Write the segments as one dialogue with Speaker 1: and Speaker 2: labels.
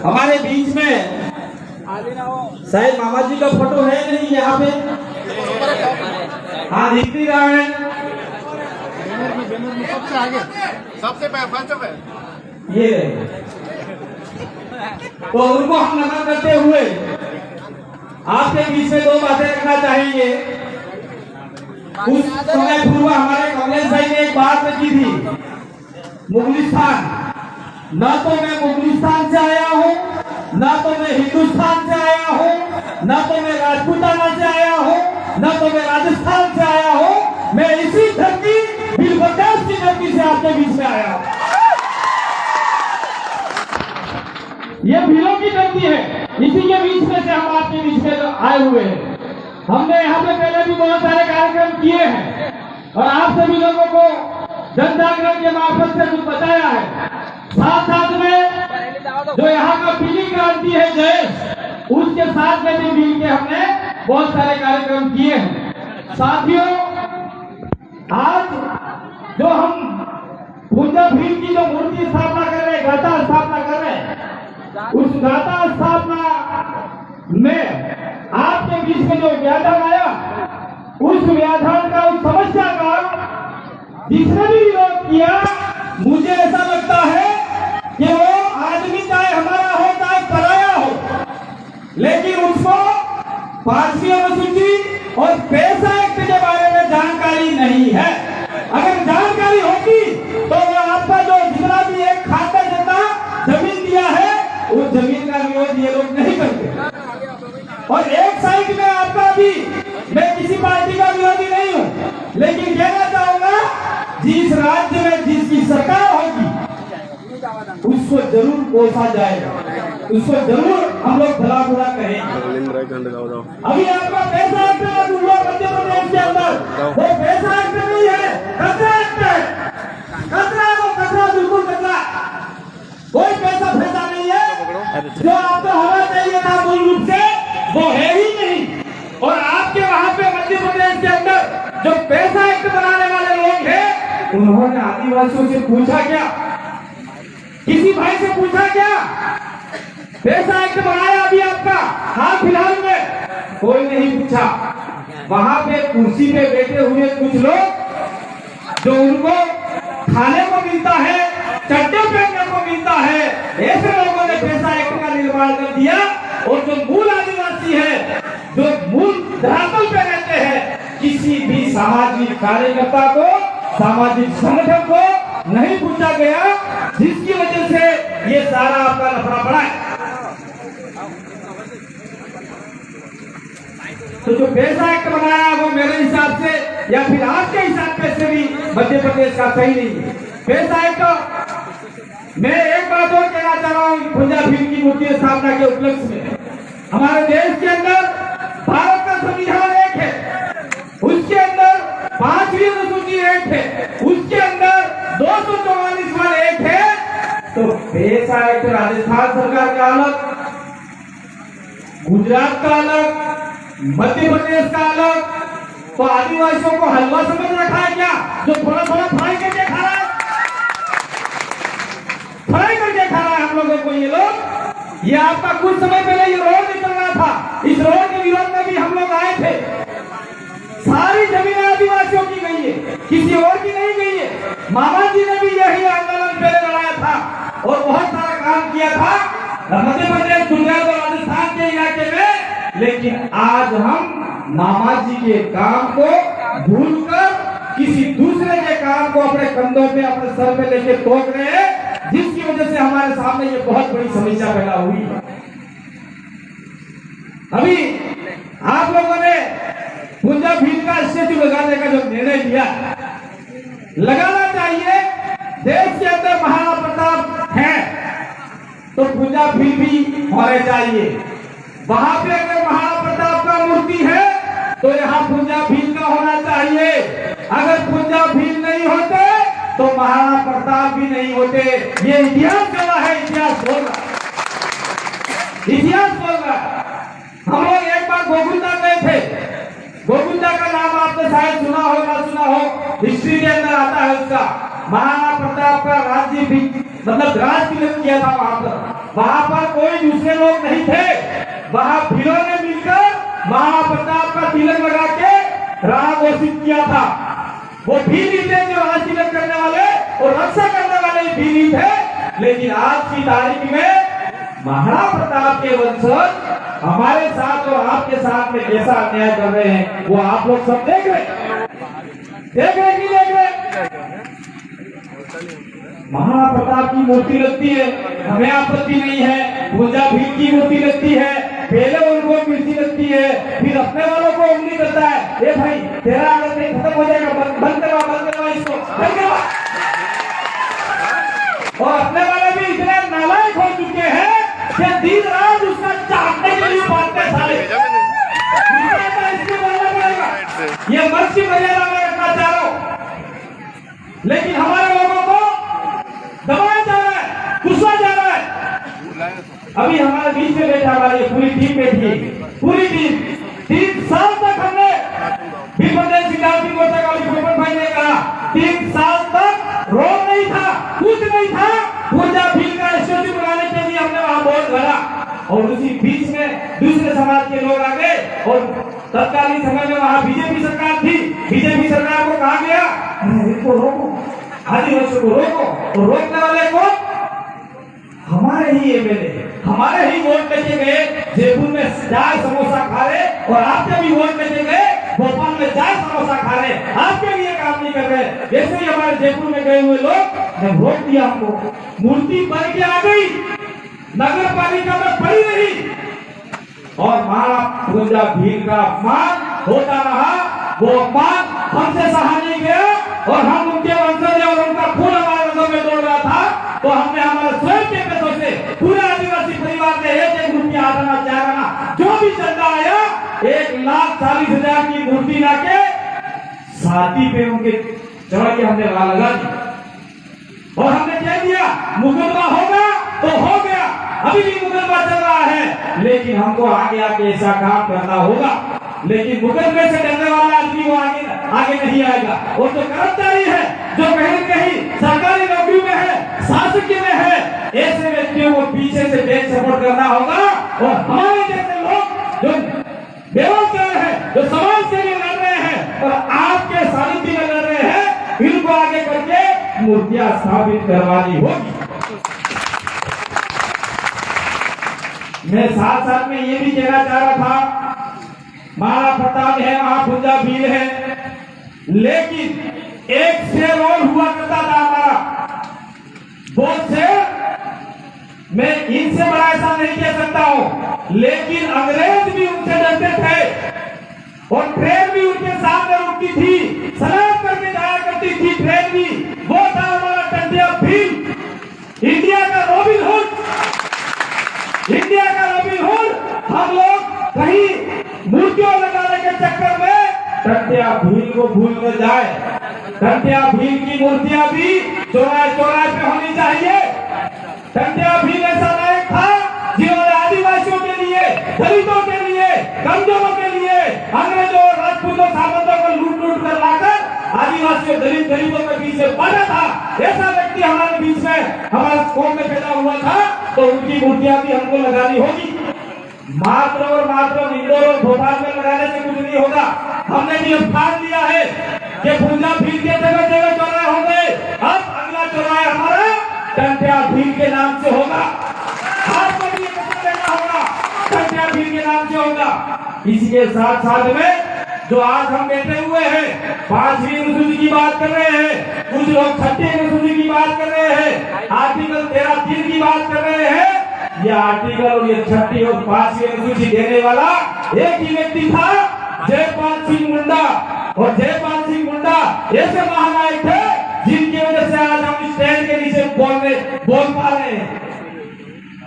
Speaker 1: हमारे बीच में शायद मामा जी का फोटो है नहीं यहाँ पे। हाँ दिख नहीं रहा है।
Speaker 2: सबसे आगे, सबसे फर्स्ट पे
Speaker 1: ये तो उनको हम नमन करते हुए आपके बीच में दो बातें रखना चाहेंगे। उस समय पूर्व हमारे कमलेश भाई ने एक बात की थी, मुगलिस्तान, न तो मैं मुगलिस्तान से आया हूँ, न तो मैं हिंदुस्तान से आया हूँ, न तो मैं राजपूताना से आया हूँ, न तो मैं राजस्थान से आया हूँ, मैं इसी धरती बिलबर्दाश्त की धरती से आपके बीच में आया हूँ। ये भीलों की धरती है, इसी के बीच में से हम आपके बीच में आए हुए हैं। हमने यहाँ पे पहले भी बहुत सारे कार्यक्रम किए हैं और आप सभी लोगों को जन जागरण के मार्फत से कुछ बताया है। साथ साथ में जो यहाँ का पीली क्रांति है जयेश, उसके साथ में भी मिल के हमने बहुत सारे कार्यक्रम किए हैं। साथियों, आज जो हम पूजा भील की जो मूर्ति स्थापना कर रहे हैं, गाथा स्थापना कर रहे हैं, उस गाथा स्थापना में आपके बीच में जो व्याधान आया, उस व्याधान का, उस समस्या का जिसने भी विरोध किया, मुझे ऐसा लगता है कि वो आदमी चाहे हमारा हो चाहे पराया हो, लेकिन उसको 5वीं अनुसूची और पैसा एक्ट के बारे में जानकारी नहीं है। अगर जानकारी होगी तो वो आपका जो जितना भी एक खाता जितना जमीन दिया है, उस जमीन का विरोध ये लोग नहीं करते। और एक साइड में आपका भी, मैं किसी पार्टी का विरोधी नहीं हूँ, लेकिन कहना चाहूंगा जिस राज्य में जिसकी सरकार होगी उसको जरूर कोसा जाएगा, उसको जरूर हम लोग भला बुरा कहेंगे। अभी आपका पैसा एक्ट हुआ मध्य प्रदेश के अंदर, वो पैसा एक्ट नहीं है, कचरा एक्ट है। कचरा, वो कचरा, बिल्कुल कचरा, कोई पैसा फैसा नहीं है। जो आपको होना चाहिए था मूल रूप से, वो है ही नहीं। और आपके वहां पे मध्य प्रदेश के अंदर जो पैसा एक्ट बनाने वाले लोग हैं, उन्होंने आदिवासियों से पूछा क्या? किसी भाई से पूछा क्या? पैसा एक्ट बनाया अभी आपका हाल फिलहाल में? कोई नहीं पूछा। वहां पे कुर्सी पे बैठे हुए कुछ लोग जो उनको खाने को मिलता है, चड्डे पहनने को मिलता है, ऐसे लोगों ने पैसा एक्ट का निर्माण कर दिया। और जो मूल आदिवासी है, जो मूल धरातल पे रहते हैं, किसी भी सामाजिक कार्यकर्ता को, सामाजिक संगठन को नहीं पूछा गया, जिसकी वजह से ये सारा आपका लफड़ा पड़ा है। तो जो पैसा एक्ट बनाया वो मेरे हिसाब से या फिर आपके हिसाब से भी मध्य प्रदेश का सही नहीं है। पैसा एक्ट, मैं एक बात और कहना चाह रहा हूँ, पूजा भील की मूर्ति स्थापना के उपलक्ष्य में हमारे देश के अंदर भारत का संविधान एक है, उसके अंदर 5वीं अनुसूची एक है, उसके अंदर 244 एक है। तो पैसा एक्ट राजस्थान सरकार का अलग, गुजरात का अलग, मध्य प्रदेश का अलग। तो आदिवासियों को हलवा समझ रखा है क्या, जो थोड़ा थोड़ा फ्राई करके खा रहा है? फ्राई करके खा रहा है हम लोगों को ये लोग। ये आपका कुछ समय पहले ये रोड निकल रहा था, इस रोड के विरोध में भी हम लोग आए थे। सारी जमीनें आदिवासियों की गई है, किसी और की नहीं गई है। मामा जी ने भी यही आंदोलन पहले लड़ाया था और बहुत सारा काम किया था मध्य प्रदेश, गुजरात और राजस्थान के इलाके में। लेकिन आज हम मामा जी के काम को भूलकर किसी दूसरे के काम को अपने कंधों पे, अपने सर पे लेके तोड़ रहे हैं, जिसकी वजह से हमारे सामने ये बहुत बड़ी समस्या पैदा हुई है। अभी आप लोगों ने पूजा भील का स्टेचू लगाने का जो निर्णय लिया, लगाना चाहिए। देश के अंदर महाराणा प्रताप है तो पूजा भील भी होने चाहिए। वहां पे अगर महाराणा प्रताप का मूर्ति है तो यहाँ पूजा भील का होना चाहिए। अगर पूजा भील नहीं होते तो महाराणा प्रताप भी नहीं होते। ये इतिहास गवाह है, इतिहास बोल रहा, इतिहास बोल रहा। हम लोग एक बार गोविंदा गए थे, गोविंदा का नाम आपने शायद सुना हो, हिस्ट्री के अंदर आता है उसका। महाराणा प्रताप का राज्य मतलब राज तिलक किया था वहां पर कोई दूसरे लोग नहीं थे, वहां भीलों ने मिलकर महाप्रताप का तिलक लगा के राज घोषित किया था। वो भील थे जो राज तिलक करने वाले और रक्षा करने वाले भील थे, लेकिन आज की तारीख में महाराणा प्रताप के वंशज हमारे साथ और आपके साथ में कैसा अन्याय कर रहे हैं वो आप लोग सब देख रहे कि देख रहे। महाराणा प्रताप की मूर्ति लगती है, हमें आपत्ति नहीं है। पूजा भील की मूर्ति लगती है, पहले उनको मिर्ची लगती है, फिर अपने वालों को उंगली करता है। ए भाई तेरा अगर नहीं खत्म हो जाएगा, बंद करवा इसको, बंद करवा। और अपने वाले भी इतने नालायक हो चुके हैं कि दिन रात उसका चाटने के लिए बांटते साले। इसके बोलना पड़ेगा, ये मर्द की मर्यादा में रखना चाह रहा हूं, लेकिन हमारे लोगों को दबाया जा रहा है, गुस्सा जा रहा है। अभी हमारे बीच में बैठा हमारी पूरी टीम बैठी, पूरी टीम 3 साल तक हमने विपदेश सिद्धार्थी मोर्चा का गोपन भाई ने कहा 3 साल तक रोड नहीं था, कुछ नहीं था। पूजा भील का स्टेचू बनाने के लिए हमने वहां वोट भरा और उसी बीच में दूसरे समाज के लोग आ गए और तत्कालीन समय में वहां बीजेपी सरकार थी। बीजेपी सरकार को कहा गया इनको रोको, आदिवासियों को रोको, और रोकने वाले को हमारे ही एमएलए, हमारे ही वोट लेके गए, जयपुर में चाय समोसा खा रहे, और आपके भी वोट लेके गए भोपाल में चाय समोसा खा रहे, आपके लिए काम नहीं कर रहे। जैसे ही हमारे जयपुर में गए हुए लोग ने वोट दिया हमको, मूर्ति बन के आ गई, नगर पालिका में पड़ी रही, और महाराणा पूजा भील का अपमान होता रहा। वो अपमान हमसे सहा नहीं गया और हम उनके वंशज और उनका खून हमारे रगों में दौड़ रहा था, तो हमने हमारे स्वयं के पैसों से पूरे आदिवासी परिवार ने 1-1 रुपया आना 4 आना जो भी चंदा आया 1,40,000 की मूर्ति लाके छाती पे उनके चढ़ के हमने लगा दी, और हमने कह दिया मुकदमा होगा तो हो गया। अभी भी मुकदमा चल रहा है, लेकिन हमको आगे आके ऐसा काम करना होगा। लेकिन मुकदमे से डरने वाला आदमी वो आगे नहीं आएगा। वो तो कर्मचारी है जो कहीं कहीं सरकारी नौकरी में है, शासकीय में है, ऐसे व्यक्तियों को पीछे से बैक सपोर्ट करना होगा। और हमारे जैसे लोग जो बेरोजगार है, जो समाज के लिए लड़ रहे हैं और आपके सानिध्य में लड़ रहे हैं, इनको आगे करके मूर्तियां स्थापित करवानी होगी। मैं साथ साथ में ये भी कहना चाह रहा था, महाराणा प्रताप है, महापूजा भील है, लेकिन एक शेर और हुआ करता था हमारा, वो शेर मैं इनसे बड़ा ऐसा नहीं कह सकता हूं, लेकिन अंग्रेज भी उनसे डरते थे और ट्रेन भी उनके सामने रुकती थी, सलाम करके जाया करती थी ट्रेन भी। वो था हमारा टंटिया भील, इंडिया का रॉबिन हुड, इंडिया का रॉबिन हुड। हम लोग कहीं मूर्तियों लगाने के चक्कर में टंटिया भील को भूल न जाए। टंटिया भील की मूर्तियां भी चौराहे चौराहे पे होनी चाहिए। टंटिया भील ऐसा नायक था जिन्होंने आदिवासियों के लिए, दलितों के लिए, कमजोरों के लिए, अंग्रेजों और राजपूतों सामंतों को लूट लूट कर लाकर आदिवासियों दलित गरीबों के बीच में बांटा था। ऐसा व्यक्ति हमारे बीच में, हमारे कौम में पैदा हुआ था, तो उनकी मूर्तियां भी हमको लगानी होगी। मात्र और मात्र इंदौर और भोपाल में लगाने से कुछ नहीं होगा। हमने भी ठान लिया है कि पूजा भील के जगह जगह चौराहे होंगे। अब अगला चौराहा हमारा टंटिया भील के नाम से होगा। आपको भी देना होगा, टंटिया भील के नाम से होगा। इसके साथ साथ में जो आज हम बैठे हुए हैं, 5वीं अनुसूची की बात कर रहे हैं, कुछ लोग 6ठी अनुसूची की बात कर रहे हैं, आर्टिकल 13(3) की बात कर रहे हैं। ये आर्टिकल और ये 6ठी और 5वीं अनुसूची देने वाला एक ही व्यक्ति था, जयपाल सिंह मुंडा। और जयपाल सिंह मुंडा ऐसे महानायक थे जिनकी वजह से आज हम स्टैंड के नीचे बोल पा रहे हैं।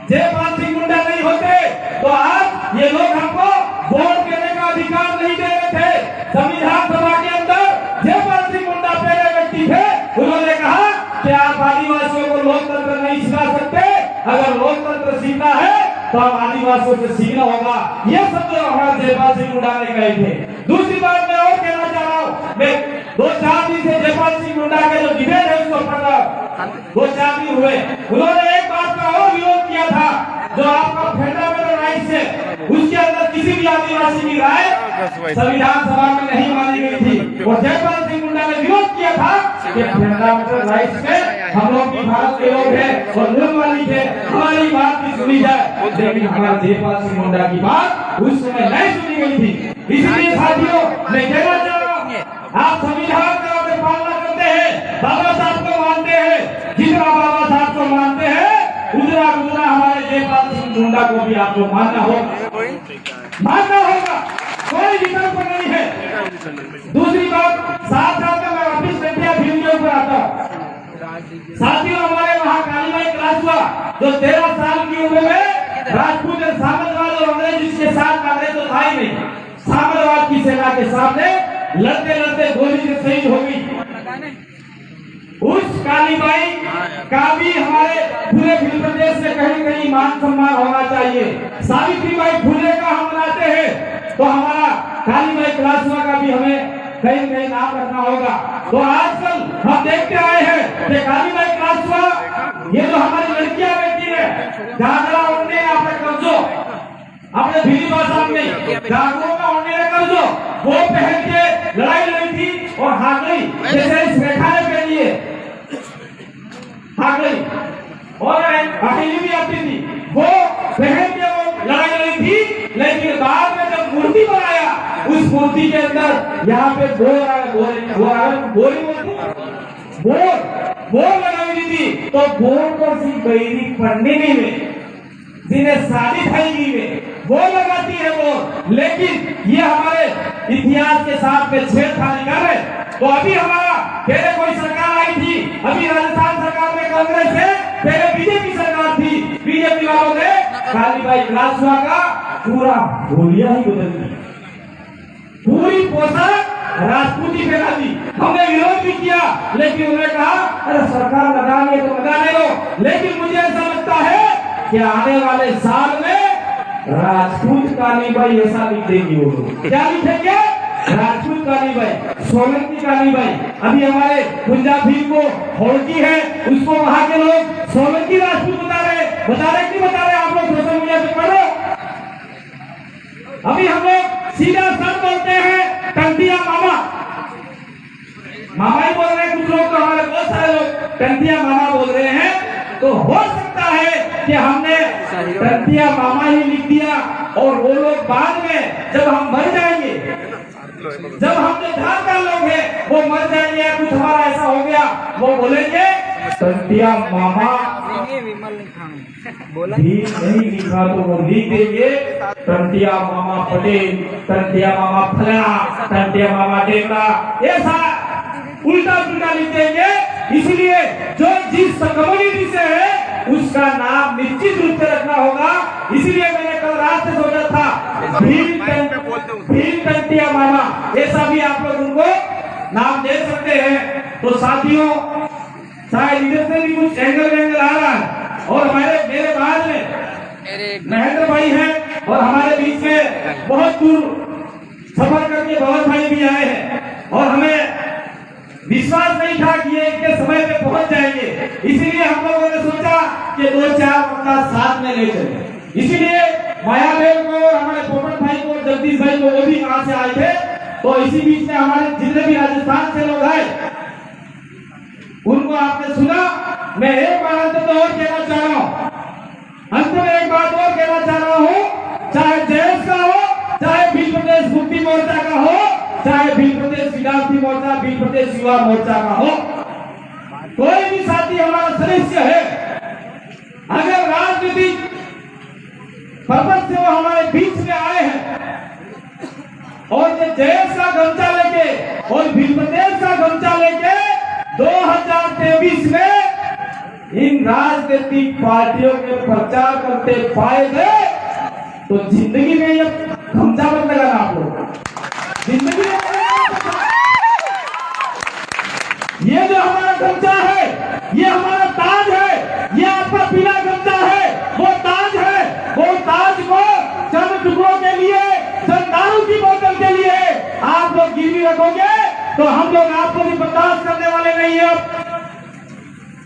Speaker 1: जयपाल सिंह मुंडा नहीं होते तो आज ये लोग हमको वोट देने का अधिकार नहीं दे रहे थे। संविधान सभा के अंदर जयपाल सिंह मुंडा पहले व्यक्ति थे, उन्होंने कहा कि आप आदिवासियों को लोकतंत्र नहीं सिखा सकते, अगर लोकतंत्र सीखना है तो हम आदिवासियों से सीखना होगा। ये सब जो हमारे जयपाल सिंह मुंडा ने कहे थे। दूसरी बात मैं और कहना चाह रहा हूँ, मैं 2-4 दिन से जयपाल सिंह मुंडा के जो डिबेट है उसको 2-4 दिन हुए, उन्होंने एक बात का और विरोध किया था, जो आपका फंडामेंटल राइट्स है, उसके अंदर किसी भी आदिवासी की राय संविधान सभा में नहीं मानी गई थी। और जयपाल सिंह मुंडा ने विरोध किया था कि फंडामेंटल राइट्स में हम लोग भी भारत के लोग हैं और मूल मालिक है, हमारी बात भी सुनी जाए। लेकिन हमारे जयपाल सिंह मुंडा की बात उस समय नहीं सुनी गई थी। इसलिए साथियों, मैं कहना चाह रहा हूँ, आप संविधान का पालना करते हैं, बाबा साहब को मानते हैं, जितना बाबा साहब को मानते हैं उतना हमारे जयपाल सिंह मुंडा को भी आपको मानना होगा, कोई विकल्प नहीं है। दूसरी बात, साथ में मैं वापिस टंटिया फिल्म के ऊपर आता हूँ। साथियों, हमारे वहाँ कालीबाई क्लास हुआ, जो 13 साल की उम्र में राजपूत सामंतवाद और अंग्रेज जिसके साथ कांग्रेस तो था ही नहीं, सामंतवाद की सेना के सामने लड़ते लड़ते गोली से शहीद हो गई। उस कालीबाई का भी हमारे पूरे फिल्म प्रदेश में कहीं कहीं मान सम्मान होना चाहिए। सावित्रीबाई फुले का हम मनाते हैं तो हमारा कालीबाई क्लासवा का भी हमें कहीं कहीं नाम रखना होगा। तो आजकल हम देखते आए हैं कि कालीबाई क्लासवा, ये जो हमारी लड़कियां बैठी है, घाघरा ओढ़ने अपने कब्जो, अपने भीली भाषा में जागरूक का ओढ़ने कब्जो, वो पहन के लड़ाई लड़ी थी और हार गई। जैसे इस रेखा के लिए हार गई और अकेली भी आती थी, वो पहन के वो लड़ाई लड़ी थी। लेकिन बाद में जब मूर्ति बनाया, उस मूर्ति के अंदर यहाँ पे बोर लगाई थी, तो बोर को सिर्फ बैरी पंडिनी में, जिन्हें शादी थी में वो लगाती है वो। लेकिन ये हमारे इतिहास के साथ में छेड़खानी कर रहे। तो अभी हमारा पहले कोई सरकार आई थी, अभी राजस्थान सरकार में कांग्रेस है, पहले बीजेपी सरकार थी, बीजेपी वालों ने कालीबाई क्लासवा का पूरा होलिया ही बदल दी, पूरी पोशाक राजपूती पहना दी। हमने विरोध भी किया, लेकिन उन्होंने कहा अरे सरकार लगाने तो लगाने दो। लेकिन मुझे ऐसा लगता है कि आने वाले साल में राजपूत कालीबाई ऐसा लिख देंगे वो लोग। क्या लिखेंगे? राजपूत कालीबाई, सोलंकी कालीबाई। अभी हमारे पंजाबी को होड़की है, उसको वहां के लोग सोलंकी राजपूत बता रहे कि बता रहे? आप लोग सोशल मीडिया पे पढ़ो। अभी हम लोग सीधा सब बोलते हैं टंटिया मामा, मामा ही बोल रहे हैं। कुछ लोग तो हमारे बहुत सारे लोग टंटिया मामा बोल रहे हैं। तो हो सकता है कि हमने टंटिया मामा ही लिख दिया और वो लोग बाद में जब हम मर जाएंगे, जब हम जो धारदार लोग हैं वो मर जाएंगे या कुछ हमारा ऐसा हो गया, वो बोलेंगे टंटिया मामा भी नहीं लिखा तो वो लिख देंगे टंटिया मामा पटेल, टंटिया मामा फलाना, टंटिया मामा टेकड़ा, ऐसा उल्टा पुल्टा लिख देंगे। इसलिए जो जिस कम्युनिटी से है उसका नाम निश्चित रूप से रखना होगा। इसलिए मैंने कल रात से सोचा था भीम टंटिया मामा, ऐसा भी आप लोग उनको नाम दे सकते हैं। तो साथियों, शायद इधर से भी कुछ एंगल आ रहा है और मेरे बाद में महेंद्र भाई हैं और हमारे बीच में बहुत दूर सफर करके बहुत भाई भी आए हैं और हमें विश्वास नहीं था कि ये इतने समय पे पहुंच जाएंगे। इसीलिए हम लोगों ने सोचा कि 2-4 वक्ता साथ में ले चले। इसीलिए मायादेव को और हमारे पोपट भाई को, जगदीश भाई को, वो भी वहां से आए थे। तो इसी बीच में हमारे जितने भी राजस्थान से लोग आए उनको आपने सुना। मैं एक बार अंत में और कहना चाह रहा हूँ, अंत में एक बात और कहना चाह रहा हूँ, चाहे जयेश का हो, चाहे भील प्रदेश मुक्ति मोर्चा का हो, चाहे भील प्रदेश विद्यार्थी मोर्चा, भील प्रदेश युवा मोर्चा का हो, कोई भी साथी हमारा सदस्य है, अगर राजनीतिक पर्पज से वो हमारे बीच में आए हैं और ये जयेश का गमछा लेके और भील प्रदेश का गमछा लेके 2023 में इन राजनीतिक पार्टियों के प्रचार करते पाए गए तो जिंदगी में ये गमछा मत लगाना आप लोग, जिंदगी में ये जो हमारा गमछा है, ये हमारा ताज है, ये आपका पीला गमछा है, वो ताज है। वो ताज को चंद टुकड़ों के लिए, चंद दारू की बोतल के लिए आप लोग गिरवी रखोगे तो हम लोग आपको भी बर्दाश्त करने वाले नहीं है।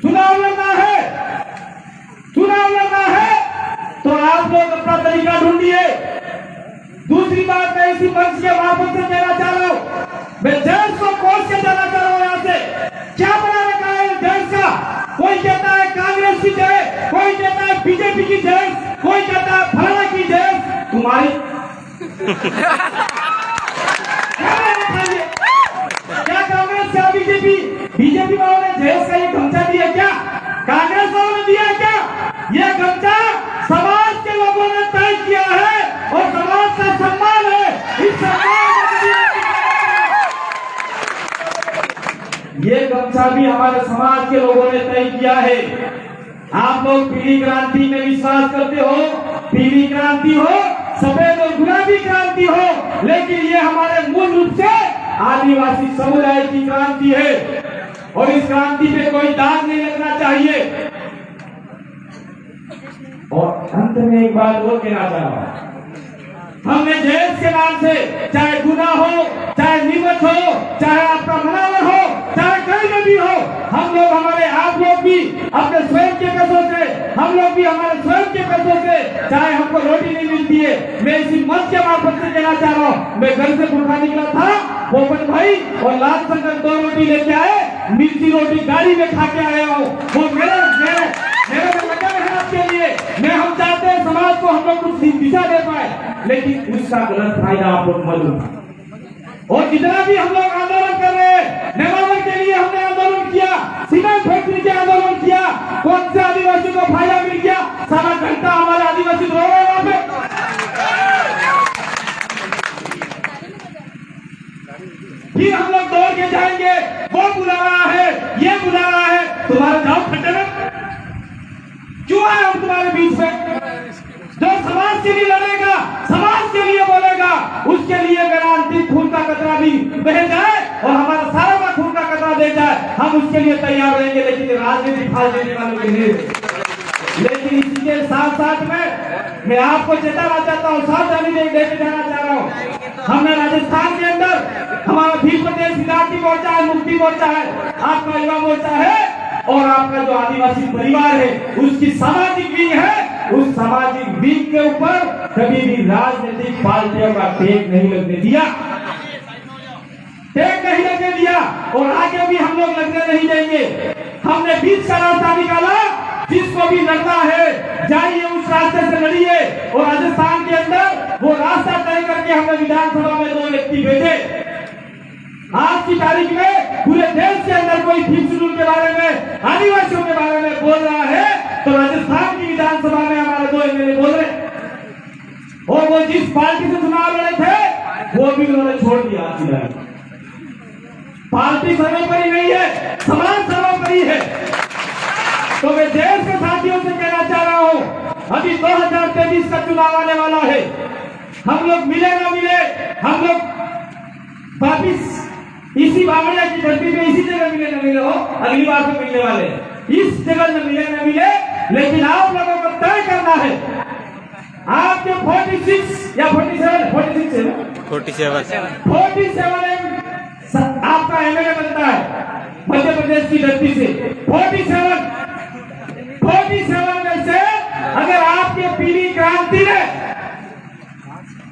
Speaker 1: सुना इसी मंच के माध्यम से कहना चाह रहा हूँ, मैं देश को कोस के जाना चाह रहा हूँ। यहाँ से क्या बना रखा है देश का? कोई कहता है कांग्रेस की जय, कोई कहता है बीजेपी की जय, कोई कहता है फलाना की जय। तुम्हारी क्या कांग्रेस क्या बीजेपी वालों ने जयेश का ये गमछा दिया क्या? कांग्रेस वालों ने दिया क्या? ये गमछा समाज के लोगों ने तय किया है और समाज का सम्मान है। इस सम्मान ये गमछा भी हमारे समाज के लोगों ने तय किया है। आप लोग पीली क्रांति में विश्वास करते हो, पीली क्रांति हो, सफेद और गुलाबी क्रांति हो, लेकिन ये हमारे मूल रूप से आदिवासी समुदाय की क्रांति है और इस क्रांति पे कोई दाग नहीं लगना चाहिए। और अंत में एक बात और कहना चाह रहा हूं, हमने देश के नाम से चाहे गुना हो, चाहे नीमच हो, चाहे आपका मनावर हो, चाहे कहीं में भी हो, हम लोग हमारे आप लोग भी अपने स्वयं के पैसों से, हम लोग भी हमारे स्वयं के पैसों से, चाहे हमको रोटी नहीं मिलती है, मैं इसी मंच के माध्यम से कहना चाह रहा हूँ, मैं घर से भूखा निकला था, पोपट भाई और लाल शंकर 2 रोटी लेके आए, मिर्ची रोटी गाड़ी में खा के आया हूँ। वो मेरे में लगा है आपके लिए। मैं हम चाहते हैं समाज को हम लोग कुछ दिशा दे पाए, लेकिन उसका गलत फायदा आप लोग मत उठाएं। और जितना भी हम लोग आंदोलन कर रहे हैं, नेमावर के लिए हमने आंदोलन किया, सीमेंट फैक्ट्री के आंदोलन किया, कौन से आदिवासियों को फायदा मिल गया? सारा घंटा हमारे आदिवासी रो रहे हैं वहां पे। फिर हम लोग दौड़ के जाएंगे, वो बुला रहा है, ये बुला रहा है, तुम्हारा जाओ खड्डे में। क्यों आए हम तुम्हारे बीच में? जो समाज के लिए लड़ेगा, समाज के लिए बोलेगा, उसके लिए मेरा अंतिम खून का कतरा भी बह जाए और हमारा सारा का खून का कतरा दे जाए, हम उसके लिए तैयार रहेंगे, लेकिन राजनीति फाल देने वालों के लिए। लेकिन इसी के साथ साथ में मैं आपको चेताना चाहता हूँ, सावधानी देके जाना चाह रहा हूँ। हमने राजस्थान के अंदर हमारा भी प्रदेश विद्यार्थी मोर्चा है, मुक्ति मोर्चा है, आपका युवा मोर्चा है और आपका जो आदिवासी परिवार है उसकी सामाजिक विंग है। उस सामाजिक विंग के ऊपर कभी भी राजनीतिक पार्टियों का टेक नहीं लगने दिया, टेक नहीं लगने दिया और आगे भी हम लोग लगने नहीं देंगे। हमने बीच का रास्ता निकाला, जिसको भी लड़ना है जाइए उस रास्ते से लड़िए। और राजस्थान के अंदर वो रास्ता तय करके हमने विधानसभा में 2 व्यक्ति भेजे। आज की तारीख में पूरे देश के अंदर कोई फिफ्थ शेड्यूल के बारे में, आदिवासियों के बारे में बोल रहा है तो राजस्थान की विधानसभा में हमारे 2 एमएलए बोल रहे, और वो जिस पार्टी से चुनाव लड़े थे वो भी उन्होंने छोड़ दिया। आज की तारीख पार्टी सर्वोपरि नहीं है, समाज सर्वोपरि है। तो मैं देश के साथियों से कहना चाह रहा हूं, अभी 2023 का चुनाव आने वाला है। हम लोग मिले ना मिले, हम लोग वापिस इसी बावड़िया की धरती पे इसी जगह मिले न मिले हो, अगली बार तो मिलने वाले, इस जगह न मिले, लेकिन आप लोगों को तय करना है। आपके 46 या 47 है ना, 47 आपका एमएलए बनता है मध्य प्रदेश की धरती से। 47 में से अगर आपके पीली क्रांति ने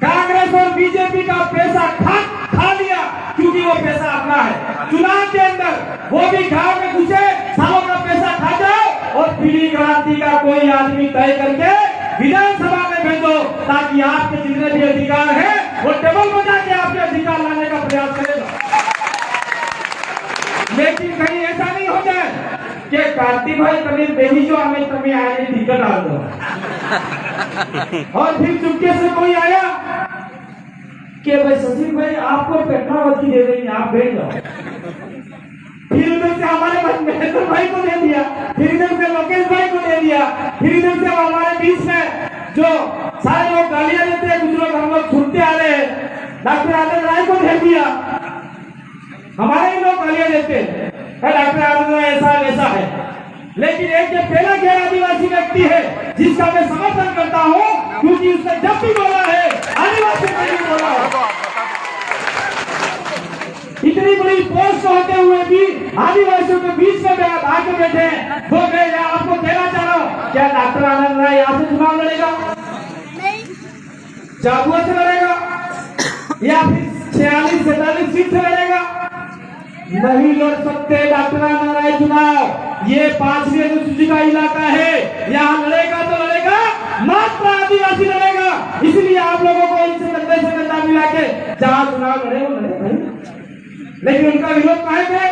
Speaker 1: कांग्रेस और बीजेपी का पैसा खा लिया, क्योंकि वो पैसा अपना है, चुनाव के अंदर वो भी गांव में घुसे, सालों का पैसा खा जाओ और पीली क्रांति का कोई आदमी तय करके विधानसभा में भेजो, ताकि आपके जितने भी अधिकार है वो टेबल बजा के आपके अधिकार लाने का प्रयास करेगा। लेकिन कहीं ऐसा नहीं हो जाए कि कार्तिक भाई कभी बेहिजो हमें तभी आए टिकट डाल दो और फिर चुपके से कोई आया कि भाई सचिन भाई आपको पेट्रावती दे देंगे, आप बैठ जाओ। फिर उधर से हमारे महेंद्र भाई को दे दिया, फिर इधर से लोकेश भाई को दे दिया, फिर इधर से हमारे बीच में जो सारे लोग गालियां देते हैं, कुछ लोग हम लोग छूटते आ रहे हैं, डॉक्टर आनंद राय को दे दिया। हमारे ही लोग गालियां देते हैं, डॉक्टर आनंद राय ऐसा वैसा है। लेकिन एक ये पहला गैर आदिवासी व्यक्ति है जिसका मैं समर्थन करता हूं, क्योंकि उसने जब भी बोला है आदिवासी को नहीं बोला। इतनी बड़ी पोस्ट होते हुए भी आदिवासियों के बीच में आके बैठे हैं। तो मैं आपको कहना चाह रहा हूँ, क्या डॉक्टर आनंद राय यहाँ से चुनाव लड़ेगा? झाबुआ से लड़ेगा? या फिर 46-47 सीट से लड़ेगा? नहीं लड़ सकते डॉक्टर नारायण चुनाव। ये 5वीं अनुसूची का इलाका है, यहाँ लड़ेगा तो लड़ेगा मात्र आदिवासी लड़ेगा। इसलिए आप लोगों को इनसे कंधे से कंधा मिला के जहां चुनाव लड़े वो लड़े भाई, लेकिन उनका विरोध काहे पे?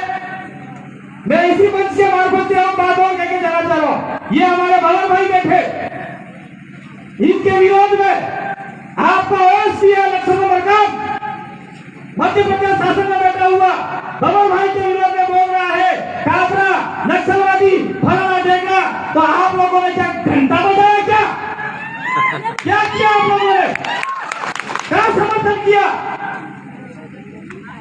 Speaker 1: मैं इसी मंच के मार्फत से हम बात और कहकर जाना चाह रहा हूं, ये हमारे भवन भाई बैठे, इनके विरोध में आपका ओएसपी है लक्ष्मण मरकाम मध्य प्रदेश शासन में बैठा हुआ भवन भाई के विरोध में बोल रहा है काबरा नक्सलवादी फलाना देगा। तो आप लोगों ने क्या घंटा बजाया? क्या किया आप लोगों ने? क्या समर्थन किया?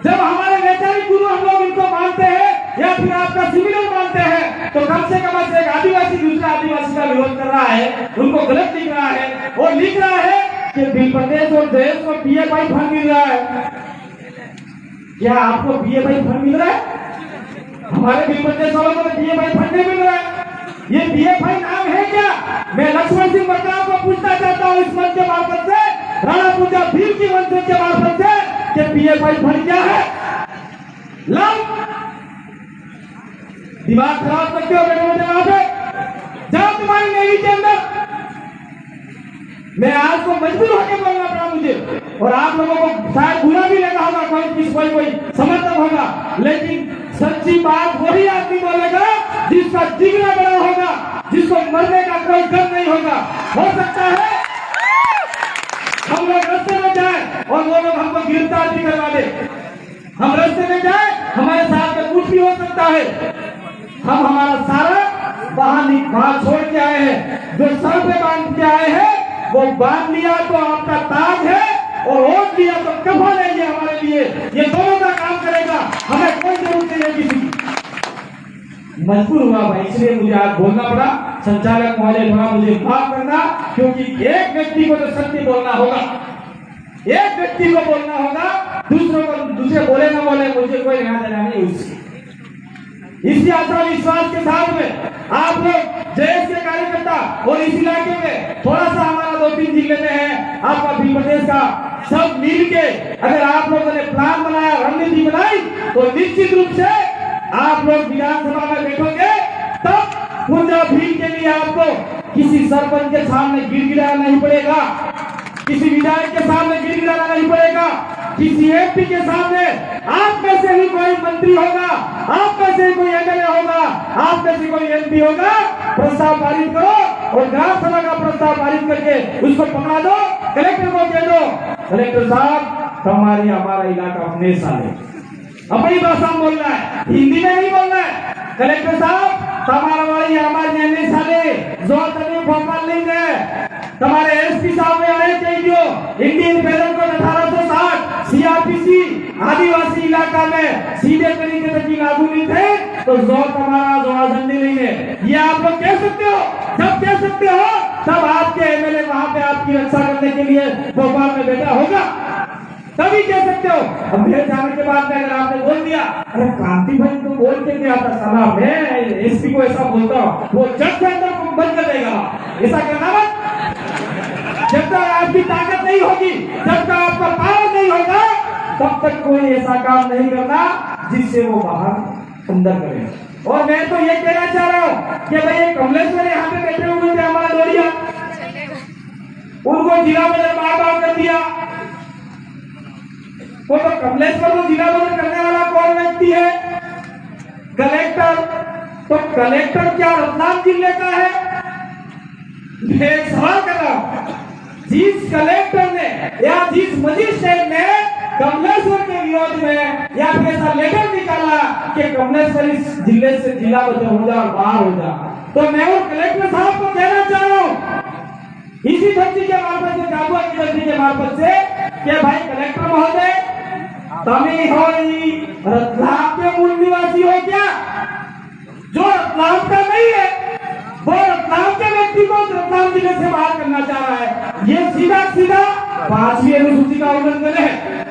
Speaker 1: जब हमारे वैचारिक गुरु हम लोग इनको मानते हैं या फिर आपका सिविलियन मानते हैं, तो कम से कम एक आदिवासी दूसरा आदिवासी का विरोध कर रहा है, उनको गलत लिख रहा है और लिख रहा है कि बिल प्रदेश और देश को पीएफआई फंड मिल रहा है। क्या आपको पीएफआई फंड मिल रहा है? हमारे बिल प्रदेश वालों को पीएफआई फंड नहीं मिल रहा है। ये पीएफआई नाम है क्या? मैं लक्ष्मण सिंह मरकाम को पूछना चाहता हूँ इस मंच के मार्फत से, राणा पूजा भीम की मंच के मार्फत से, कि पीएफआई फंड क्या है? दिमाग खराब करते हो बेटे बेटे वहां पे जाओ तुम्हारी नेवी के अंदर। मैं आज को मजबूर होकर बोलना पड़ा मुझे, और आप लोगों को शायद बुरा भी लगा होगा, कोई समर्थक होगा, लेकिन सच्ची बात वही आदमी बोलेगा जिसका जिगरा बड़ा होगा, जिसको मरने का कोई डर नहीं होगा। हो सकता है हम लोग रास्ते में जाए और वो लोग हमको गिरफ्तार भी करवा दे, हम रास्ते में जाए हमारे साथ में कुछ भी हो सकता है। हम हमारा सारा वहां छोड़ के आए हैं, जो सर पे बांध के आए हैं वो बांध लिया तो आपका ताज है, और वोट लिया तो कफन है। ये हमारे लिए ये दोनों का काम करेगा, हमें कोई जरूरत नहीं है किसी की। मजबूर हुआ भाई, इसलिए मुझे आज बोलना पड़ा। संचालक महोदय थोड़ा मुझे माफ करना, क्योंकि एक व्यक्ति को तो सत्य बोलना होगा, एक व्यक्ति को बोलना होगा, दूसरों को दूसरे बोले ना बोले मुझे कोई लेना देना नहीं उससे। इसी आशा विश्वास के साथ में आप लोग जयेश के कार्यकर्ता और इस इलाके में थोड़ा सा हमारा 2-3 जिले में है आपका भी प्रदेश का, सब मिल के अगर आप लोगों ने प्लान बनाया, रणनीति बनाई, तो निश्चित रूप से आप लोग विधानसभा में बैठोगे, तब पूर्जा भीम के लिए आपको किसी सरपंच के सामने गिड़गिड़ाना नहीं पड़ेगा, किसी विधायक के सामने गिड़गिड़ाना नहीं पड़ेगा, किसी एमपी के सामने आप में से ही कोई मंत्री होगा, आप में से कोई एमएलए होगा, आप में से कोई एमपी होगा, प्रस्ताव पारित करो और ग्राम सभा का प्रस्ताव पारित करके उसको पकड़ा दो, कलेक्टर को कह दो कलेक्टर साहब हमारे हमारा इलाका अपने साले अपनी भाषा में बोलना है, हिंदी में नहीं बोलना है। कलेक्टर साहब हमारे नैने साले जो तभी भोपाल नहीं गए, तुम्हारे एसपी साहब में आए चाहिए इंडियन पेनल कोड 1860 सीआरपीसी आदिवासी इलाका में सीधे तरीके से लागू नहीं थे, तो जो तुम्हारा जो आजंदी नहीं है, ये आप लोग कह सकते हो। जब कह सकते हो तब आपके एमएलए वहां पे आपकी रक्षा करने के लिए भोपाल में बैठा होगा, तभी कह सकते हो। अब मेरे जाने के बाद में अगर आपने बोल दिया अरे क्रांति भाई तो बोल के नहीं आता साला, मैं एसपी को ऐसा बोलता हूँ, वो जज के अंदर बंद कर देगा, ऐसा करना मत। जब तक आपकी ताकत नहीं होगी, जब तक आपका पावर नहीं होगा, तब तक कोई ऐसा काम नहीं करना जिससे वो बाहर अंदर करे। और मैं तो ये कहना चाह रहा हूँ कि भाई कमलेश्वर यहाँ पे बैठे हुए थे हमारे लोरिया, उनको जिला बदल बार कर दिया, तो कमलेश्वर को जिला बदल करने वाला कौन व्यक्ति है? कलेक्टर। तो कलेक्टर क्या रतलाम जिले का है? मैं एक सवाल कर रहा हूं, जिस कलेक्टर ने या जिस मजिस्ट्रेट ने कमलेश्वर के विरोध में या फिर ऐसा लेटर निकाला कि कमलेश्वर इस जिले से जिला बदल हो जा और बाहर हो जा, तो मैं वो कलेक्टर साहब को कहना चाह रहा हूं इसी धरती के मार्फत से, झाबुआ की धरती के मार्फत से, कि भाई कलेक्टर महोदय तभी हो रतलाम के मूल निवासी हो क्या? जो रतलाम का नहीं है वो रतलाम के व्यक्ति को रतलाम जिले से बाहर करना चाह रहा है। ये सीधा सीधा 5वीं अनुसूची का उल्लंघन है।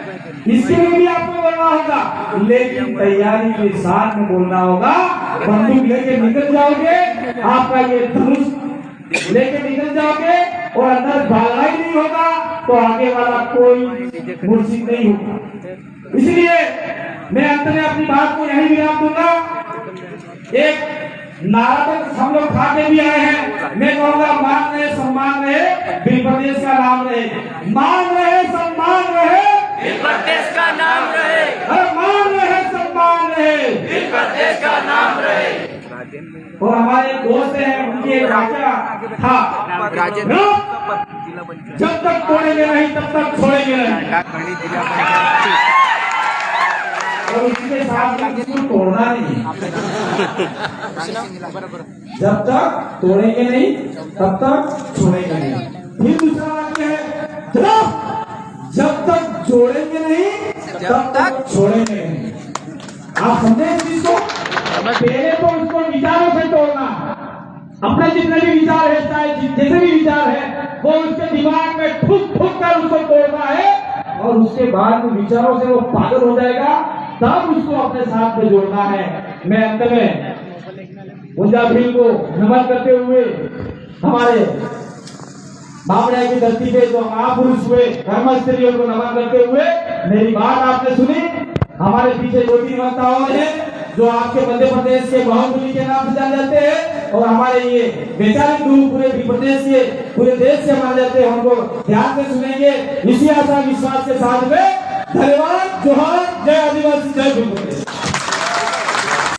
Speaker 1: इसके लिए भी आपको बोलना होगा, लेकिन तैयारी के साथ में बोलना होगा। बंदूक लेके निकल जाओगे, आपका ये धनुष लेके निकल जाओगे और अंदर भागना ही नहीं होगा, तो आगे वाला कोई मुर्शिद नहीं होगा। इसलिए मैं अंत में अपनी बात को यही विराम दूंगा। एक नारा तक हम लोग खा के भी आए हैं। मैं कहूँगा मान रहे सम्मान रहे, बिल प्रदेश का नाम रहे, मान रहे सम्मान रहे,
Speaker 3: बिल प्रदेश का नाम रहे,
Speaker 1: अरे मान रहे सम्मान रहे,
Speaker 3: बिल प्रदेश का नाम रहे।
Speaker 1: और हमारे एक दोस्त हैं, उनकी एक वाक्या था, जब तक तोड़ेंगे नहीं तब तक छोड़ेंगे नहीं। और उसके साथ में किसी को तोड़ना नहीं, जब तक तोड़ेंगे नहीं तब तक छोड़ेंगे नहीं। फिर दूसरा वाक्य है, जब तक जोड़ेंगे नहीं तब तक छोड़ेंगे नहीं। आप समझे इस चीज को? पहले तो उसको विचारों से तोड़ना, अपने जितने भी विचार है, चाहे जैसे भी विचार है, वो उसके दिमाग में ठुक ठुक कर उसको तोड़ना है, और उसके बाद विचारों से वो पागल हो जाएगा, तब उसको अपने साथ में जोड़ना है। मैं अंत में गुंजा भील को नमन करते हुए, हमारे बाबरा की धरती पे जो महापुरुष हुए धर्म स्त्रियों को नमन करते हुए, मेरी बात आपने सुनी। हमारे पीछे दो तीन वक्ताओं हैं जो आपके मध्य प्रदेश के बाहुबली के नाम से जाने जाते हैं, और हमारे ये वैचारिक गुरु पूरे प्रदेश के पूरे देश से माने जाते हैं। हमको ध्यान से सुनेंगे इसी आशा विश्वास के साथ में। धन्यवाद। जोहार। जय आदिवासी, जय भील प्रदेश।